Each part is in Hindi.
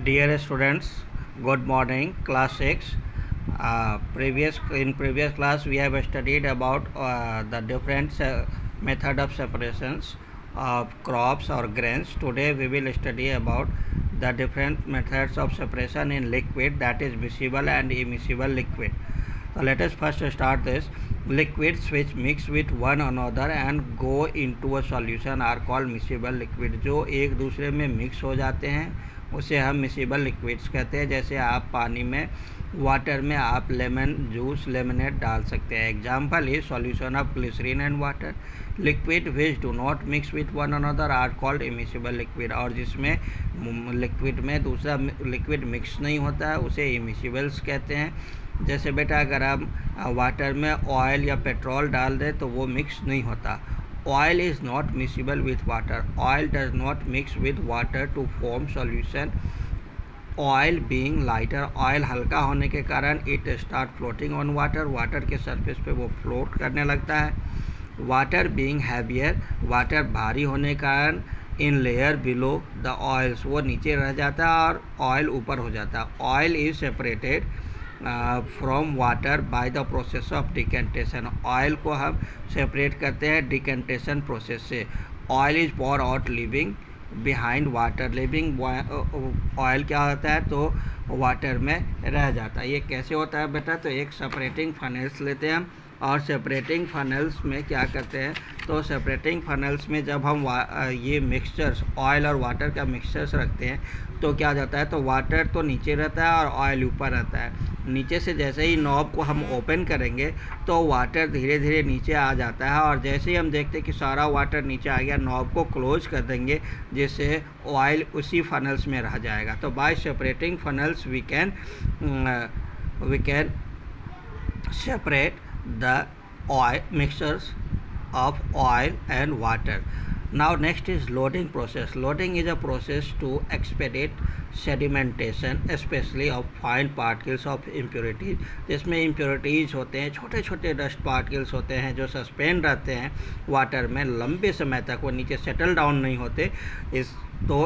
Dear students, good morning. Class 6. In previous class, we have studied about the different method of separations of crops or grains. Today, we will study about the different methods of separation in liquid, that is miscible and immiscible liquid. So let us first start this. Liquids which mix with one another and go into a solution are called miscible liquid. जो एक दूसरे में मिक्स हो जाते हैं उसे हम मिसिबल लिक्विड्स कहते हैं. जैसे आप पानी में वाटर में आप लेमन जूस लेमनेड डाल सकते हैं. Example is solution of glycerine and water. Liquid which do not mix with one another are called immiscible liquid. और जिसमें लिक्विड में दूसरा लिक्विड मिक्स नहीं होता है उसे इमिसिबल्स कहते हैं. जैसे बेटा अगर आप वाटर में ऑयल या पेट्रोल डाल दें तो वो मिक्स नहीं होता. Oil is not miscible with water. Oil does not mix with water to form solution. Oil being lighter, oil हल्का होने के कारण it start floating on water. Water के सरफेस पे वो फ्लोट करने लगता है. Water being heavier, वाटर भारी होने के कारण in layer below the oils, वो नीचे रह जाता है और ऑयल ऊपर हो जाता है. Oil is separated from water by the process of decantation. Oil को हम सेपरेट करते हैं डिकेंटेशन प्रोसेस से. Oil is pour out leaving behind water. Leaving oil क्या होता है तो वाटर में रह जाता है. ये कैसे होता है बेटा, तो एक सेपरेटिंग फनल्स लेते हैं हम और सेपरेटिंग फनल्स में क्या करते हैं तो सेपरेटिंग फनल्स में जब हम ये मिक्सचर्स ऑयल और वाटर का मिक्सचर्स रखते हैं तो क्या जाता है तो वाटर तो नीचे रहता है और ऑयल ऊपर रहता है. नीचे से जैसे ही नॉब को हम ओपन करेंगे तो वाटर धीरे धीरे नीचे आ जाता है और जैसे ही हम देखते हैं कि सारा वाटर नीचे आ गया नॉब को क्लोज कर देंगे जिससे ऑयल उसी फनल्स में रह जाएगा. तो by separating funnels we can separate the oil mixtures of oil and water. Now next is loading process. Loading is a process to expedite sedimentation especially of fine particles of impurities. जिसमें impurities होते हैं, छोटे छोटे डस्ट पार्टिकल्स होते हैं जो सस्पेंड रहते हैं वाटर में लंबे समय तक, वो नीचे सेटल डाउन नहीं होते.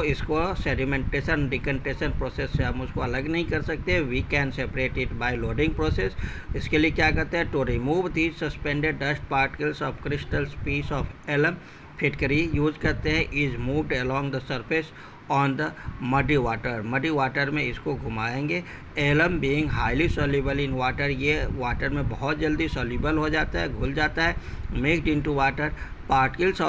इसको सेडिमेंटेशन डिकेंटेशन प्रोसेस से हम उसको अलग नहीं कर सकते. We can separate it by loading process. इसके लिए क्या करते हैं to remove these suspended dust particles of crystals piece of alum. फिटकरी यूज करते हैं. Is moved along the surface on the muddy water. Muddy water में इसको घुमाएंगे. Alum being highly soluble in water, ये वाटर में बहुत जल्दी सॉल्युबल हो जाता है, घुल जाता है. Mixed into water. Particles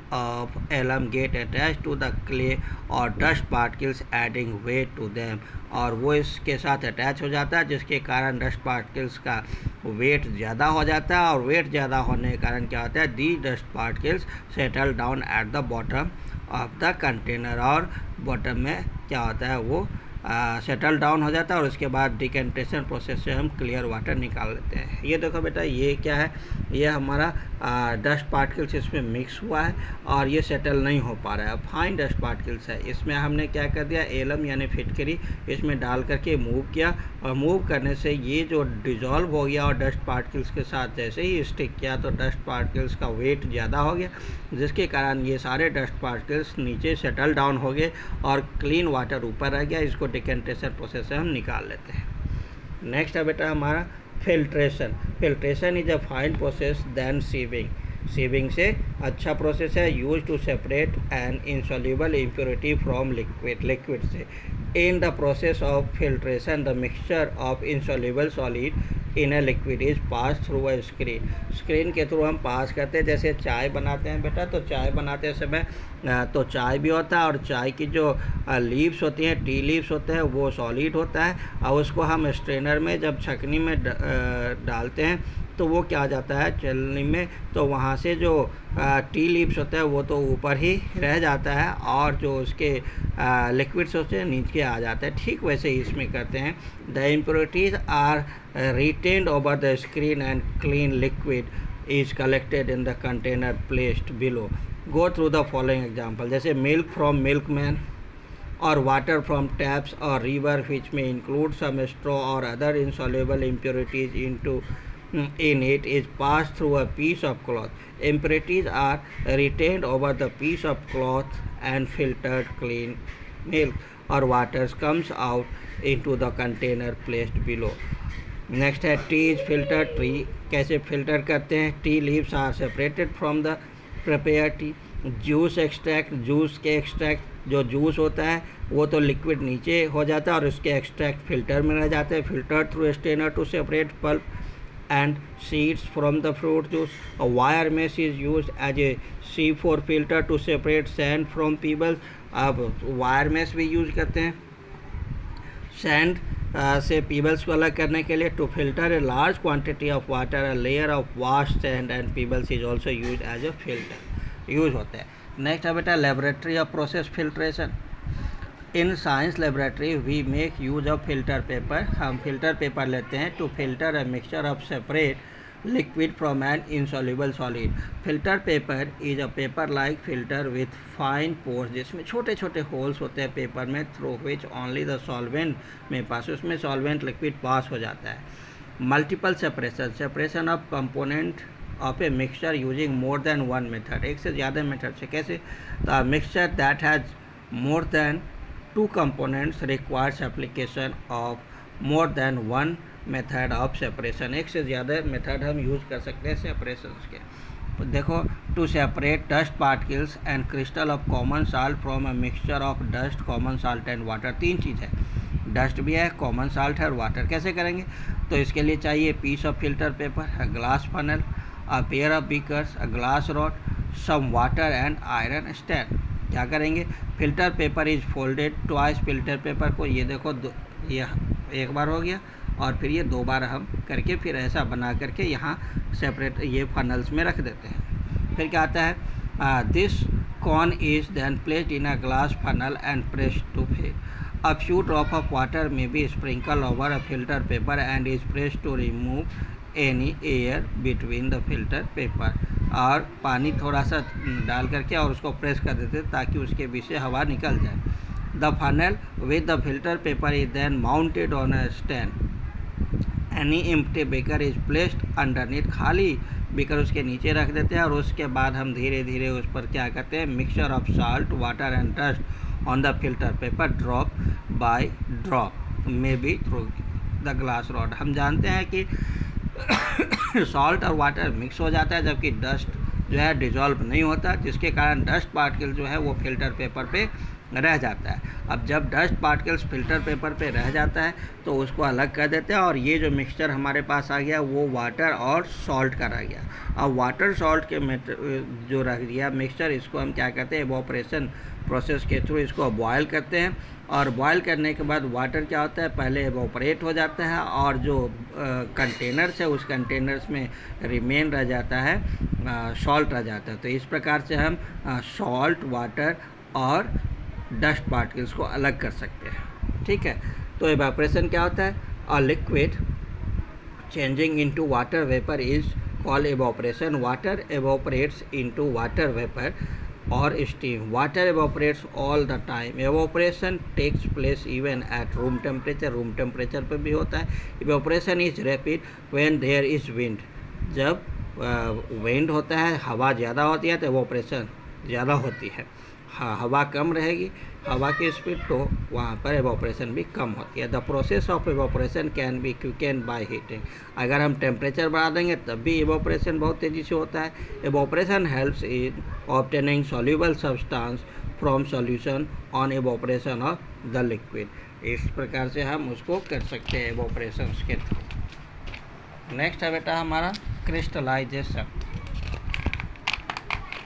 of alum get attached to the clay or dust particles adding weight to them. और वो इसके साथ अटैच हो जाता है जिसके कारण डस्ट पार्टिकल्स का वेट ज़्यादा हो जाता है और वेट ज़्यादा होने के कारण क्या होता है the dust particles settle down at the bottom of the container. और बॉटम में क्या होता है वो सेटल डाउन हो जाता है और उसके बाद डिकेंटेशन प्रोसेस से हम क्लियर वाटर निकाल लेते हैं. ये देखो बेटा ये क्या है, ये हमारा डस्ट पार्टिकल्स इसमें मिक्स हुआ है और ये सेटल नहीं हो पा रहा है. फाइन डस्ट पार्टिकल्स है. इसमें हमने क्या कर दिया एलम यानी फिटकरी इसमें डाल करके मूव किया और मूव करने से ये जो डिज़ोल्व हो गया और डस्ट पार्टिकल्स के साथ जैसे ही स्टिक किया तो डस्ट पार्टिकल्स का वेट ज़्यादा हो गया जिसके कारण ये सारे डस्ट पार्टिकल्स नीचे सेटल डाउन हो गए और क्लीन वाटर ऊपर रह गया. इसको डिकेंटेशन प्रोसेस से हम निकाल लेते हैं. नेक्स्ट है बेटा हमारा filtration. Filtration is a fine process than sieving. Sieving से अच्छा प्रोसेस है. Used to separate an insoluble impurity from liquid से. In the process of filtration the mixture of insoluble solid in a liquid is pass through a screen. Screen के थ्रू हम पास करते हैं. जैसे चाय बनाते हैं बेटा तो चाय बनाते समय तो चाय भी होता है और चाय की जो लीव्स होती हैं टी लीव्स होते हैं वो सॉलिड होता है और उसको हम स्ट्रेनर में जब छकनी में डालते हैं तो वो क्या आ जाता है चलनी में तो वहाँ से जो टी लीव्स होता है वो तो ऊपर ही रह जाता है और जो उसके लिक्विड्स होते हैं नीचे आ जाता है. ठीक वैसे ही इसमें करते हैं. The impurities are retained over the screen and clean liquid is collected in the container placed below. Go through the following example. जैसे मिल्क फ्रॉम मिल्कमैन और वाटर फ्रॉम टैप्स और रिवर विच में इंक्लूड सम स्ट्रॉ और other insoluble impurities in it is passed through a piece of cloth. Impurities are retained over the piece of cloth and filtered clean milk. और waters comes out into the container placed below. Next है टी इज फिल्टर। टी कैसे फिल्टर करते हैं? Tea leaves are separated from the prepare tea. Juice extract, juice के एक्सट्रैक्ट जो जूस होता है वो तो लिक्विड नीचे हो जाता है और उसके एक्सट्रैक्ट फिल्टर में रह जाते हैं। Filter through strainer to separate pulp and seeds from the fruit juice. A wire mesh is used as a sieve for filter to separate sand from pebbles. अब वायर मेश भी यूज करते हैं सैंड से पीबल्स को अलग करने के लिए। To filter a large quantity of water, a layer of wash sand and pebbles is also use as a filter use होते हैं। नेक्स्ट है बेटा laboratory of process filtration. In science laboratory we make use of filter paper. हम फिल्टर पेपर लेते हैं to filter a mixture of separate liquid from an insoluble solid. Filter paper is a paper like filter with fine pores, जिसमें छोटे छोटे होल्स होते हैं पेपर में, through which only the solvent में पास, उसमें सॉल्वेंट लिक्विड पास हो जाता है। Multiple separation, separation of component of a mixture using more than one method. एक से ज़्यादा मेथड से। कैसे? The mixture that has more than two components requires application of more than one method of separation। एक से ज़्यादा मेथड हम यूज़ कर सकते हैं सेपरेशंस के। देखो, to separate dust particles and crystal of common salt from a mixture of dust, common salt and water. तीन चीज़ है, डस्ट भी है, कॉमन साल्ट है और वाटर। कैसे करेंगे? तो इसके लिए चाहिए piece of filter paper, a glass funnel, a pair of beakers, a glass rod, some water and iron stand. क्या करेंगे? Filter paper is folded twice. Filter paper को ये देखो ये एक बार हो गया और फिर ये दो बार हम करके फिर ऐसा बना करके यहाँ सेपरेट ये फनल्स में रख देते हैं। फिर क्या आता है? This corn is then placed in a glass funnel and pressed to fill. A few drop of water may be sprinkle over a filter paper and is pressed to remove any air between the filter paper. और पानी थोड़ा सा डाल करके और उसको प्रेस कर देते ताकि उसके बीच से हवा निकल जाए। The funnel with the filter paper is then mounted on a stand. Any empty beaker is placed underneath. खाली बेकर उसके नीचे रख देते हैं और उसके बाद हम धीरे धीरे उस पर क्या करते हैं? Mixture of salt, water and dust on the filter paper drop by drop may be through the glass rod. हम जानते हैं कि सॉल्ट और वाटर मिक्स हो जाता है जबकि डस्ट जो है डिजॉल्व नहीं होता, जिसके कारण डस्ट पार्टिकल जो है वो फिल्टर पेपर पे रह जाता है। अब जब डस्ट पार्टिकल्स फिल्टर पेपर पे रह जाता है तो उसको अलग कर देते हैं और ये जो मिक्सचर हमारे पास आ गया वो वाटर और सॉल्ट का रह गया। अब वाटर सॉल्ट के जो रह गया मिक्सचर, इसको हम क्या करते हैं? इवोपरेशन प्रोसेस के थ्रू इसको बॉयल करते हैं और बॉयल करने के बाद वाटर क्या होता है? पहले इवोपरेट हो जाता है और जो कंटेनर्स है उस कंटेनर्स में रिमेन रह जाता है, सॉल्ट रह जाता है। तो इस प्रकार से हम सॉल्ट, वाटर और डस्ट पार्टिकल्स को अलग कर सकते हैं। ठीक है, तो इवेपोरेशन क्या होता है? A liquid changing into water vapour is called evaporation. Water evaporates into water vapor or steam. Water evaporates all the time. Evaporation takes place even at room temperature. room temperature पे भी होता है। Evaporation is rapid when there is wind. जब wind होता है, हवा ज़्यादा होती है तो evaporation ज़्यादा होती है। हाँ, हवा कम रहेगी, हवा की स्पीड, तो वहाँ पर एवोपरेशन भी कम होती है। The process of evaporation can be quicken by heating. अगर हम टेम्परेचर बढ़ा देंगे तब भी एवोपरेशन बहुत तेज़ी से होता है। Evaporation helps in obtaining soluble substance from solution on evaporation of the liquid. इस प्रकार से हम उसको कर सकते हैं एवोपरेशन के थ्रू। नेक्स्ट है बेटा हमारा crystallisation.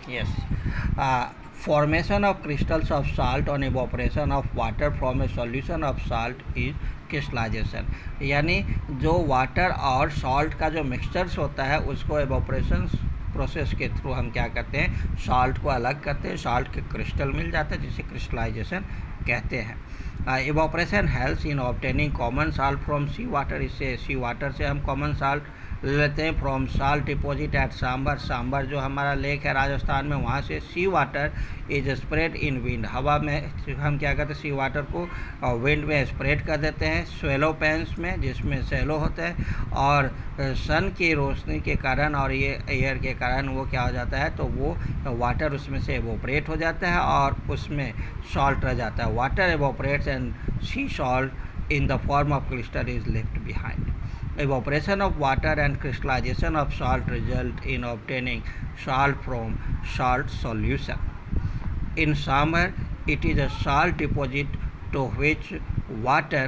Yes, formation of crystals of salt on evaporation of water from a solution of salt is crystallization। यानी जो वाटर और सॉल्ट का जो मिक्सचर्स होता है उसको एवोपरेशन प्रोसेस के थ्रू हम क्या करते हैं? सॉल्ट को अलग करते हैं, सॉल्ट के क्रिस्टल मिल जाते हैं जिसे क्रिस्टलाइजेशन कहते हैं। Evaporation helps in obtaining common salt from sea water. इससे सी वाटर से हम कॉमन साल्ट ले लेते हैं from salt deposit at Sambhar. Sambhar जो हमारा लेक है राजस्थान में, वहाँ से sea water is spread in wind. हवा में हम क्या करते हैं, सी वाटर को विंड में स्प्रेड कर देते हैं स्वेलो पैंस में, जिसमें सेलो होता है, और सन की रोशनी के कारण और ये एयर के कारण वो क्या हो जाता है, तो वो वाटर उसमें से एवोपरेट हो जाता है और उसमें सॉल्ट रह जाता है। Water evaporates and C salt in the form of crystal is left behind. Evaporation of water and crystallization of salt result in obtaining salt from salt solution. In summer, it is a salt deposit to which water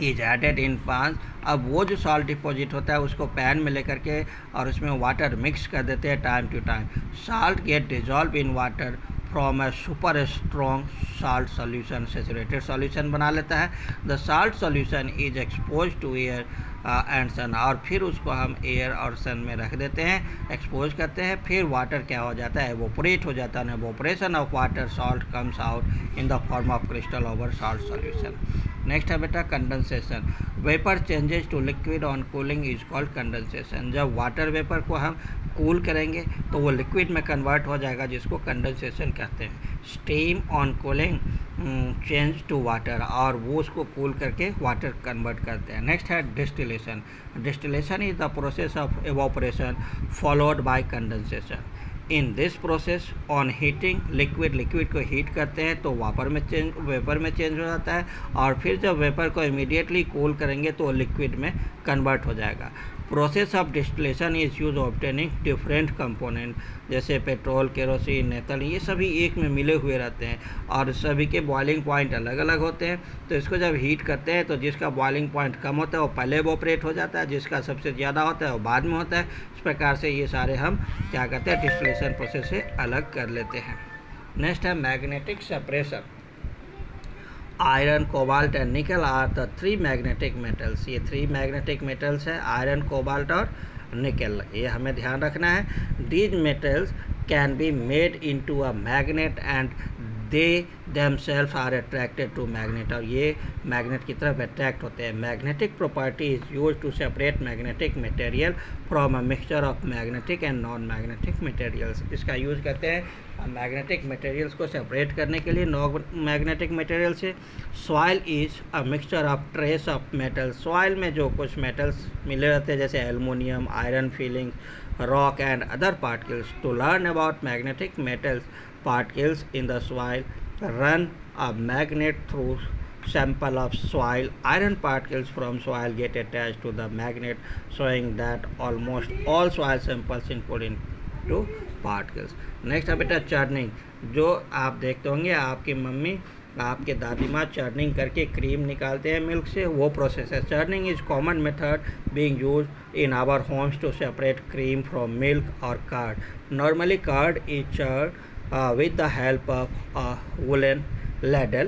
is added in pans. अब वो जो सॉल्ट डिपॉजिट होता है उसको पैन में लेकर के और उसमें वाटर मिक्स कर देते हैं time to time. Salt get dissolve in water from a super strong salt solution, saturated solution बना लेता है। The salt solution is expose to air and sun, और फिर उसको हम एयर और सन में रख देते हैं, एक्सपोज करते हैं, फिर वाटर क्या हो जाता है, एवोपरेट हो जाता है। Evaporation of water salt comes out in the form of crystal over salt solution. Next है बेटा condensation. Vapour changes to liquid on cooling is called condensation. जब वाटर वेपर को हम कूल करेंगे तो वो लिक्विड में कन्वर्ट हो जाएगा, जिसको कंडेंसेशन कहते हैं। Steam on cooling change to water, और वो उसको कूल करके वाटर कन्वर्ट करते हैं। नेक्स्ट है distillation. Distillation is the process of evaporation followed by condensation. In this process on heating liquid को हीट करते हैं तो वेपर में चेंज हो जाता है, और फिर जब वेपर को इमीडिएटली कूल करेंगे तो लिक्विड में कन्वर्ट हो जाएगा। Process of distillation is use obtaining different component, जैसे पेट्रोल, केरोसिन, नेतल, ये सभी एक में मिले हुए रहते हैं और सभी के बॉइलिंग पॉइंट अलग अलग होते हैं। तो इसको जब हीट करते हैं तो जिसका बॉइलिंग पॉइंट कम होता है वो पहले इवोपरेट हो जाता है, जिसका सबसे ज़्यादा होता है वो बाद में होता है। इस प्रकार से ये सारे हम क्या करते हैं, डिस्टिलेशन प्रोसेस से अलग कर लेते हैं। नेक्स्ट है magnetic separation. Iron, cobalt and nickel are the 3 magnetic metals. ये 3 मैग्नेटिक मेटल्स है, आयरन, कोबाल्ट और निकल, ये हमें ध्यान रखना है। These metals can be made into a magnet and they themselves are attracted to magnet, और ये मैग्नेट की तरफ अट्रैक्ट होते हैं। Magnetic property is use to separate magnetic material from a mixture of magnetic and non magnetic materials. इसका यूज़ करते हैं मैग्नेटिक मटेरियल्स को सेपरेट करने के लिए नॉन मैग्नेटिक मटेरियल से। Soil is a mixture of trace of metal. Soil में जो कुछ मेटल्स मिले रहते हैं जैसे aluminium, iron filing, rock and other particles. To learn about magnetic metals particles in the soil, run a magnet through sample of soil. Iron particles from soil get attached to the magnet, showing that almost all soil samples include into particles. Next है बेटा चर्निंग। जो आप देखते होंगे आपकी मम्मी, आपके दादी माँ चर्निंग करके क्रीम निकालते हैं मिल्क से, वो प्रोसेस है। Churning is common method being used in our homes to separate cream from milk और curd. Normally curd is churned with the help of a woolen ladle,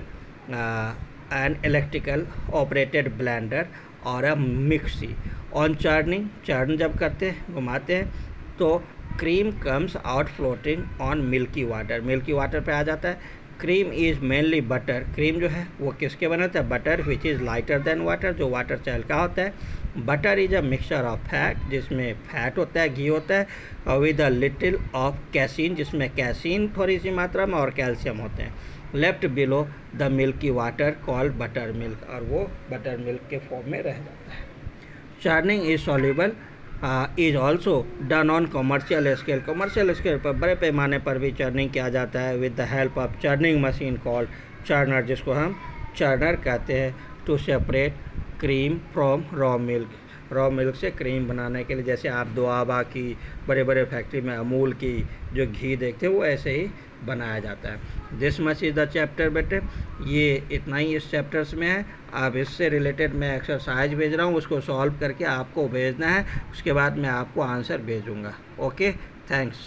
an electrical operated blender or a mixie. On churning, churn जब करते हैं, घुमाते हैं, तो cream comes out floating on milky water, milky water पे आ जाता है। Cream is mainly butter. Cream जो है वो किसके बना होता है, butter which is lighter than water, जो वाटर से हल्का होता है। Butter is a mixture of fat, जिसमें फैट होता है, घी होता है, और with a little of casein, जिसमें कैसीन थोड़ी सी मात्रा में और कैल्शियम होते हैं। Left below the milky water called butter milk, और वो बटर मिल्क के फॉर्म में रह जाता है। Churning is soluble is also done on commercial scale. Commercial scale पर बड़े पैमाने पर भी चर्निंग किया जाता है with the help of churning machine called churner, जिसको हम चर्नर कहते हैं। To separate cream from raw milk, raw milk से क्रीम बनाने के लिए, जैसे आप दोआबा की बड़े बड़े फैक्ट्री में अमूल की जो घी देखते हैं वो ऐसे ही बनाया जाता है। This much is the chapter बेटे, ये इतना ही इस चैप्टर्स में है। अब इससे रिलेटेड मैं एक्सरसाइज भेज रहा हूँ, उसको सॉल्व करके आपको भेजना है, उसके बाद मैं आपको आंसर भेजूँगा। Okay, thanks.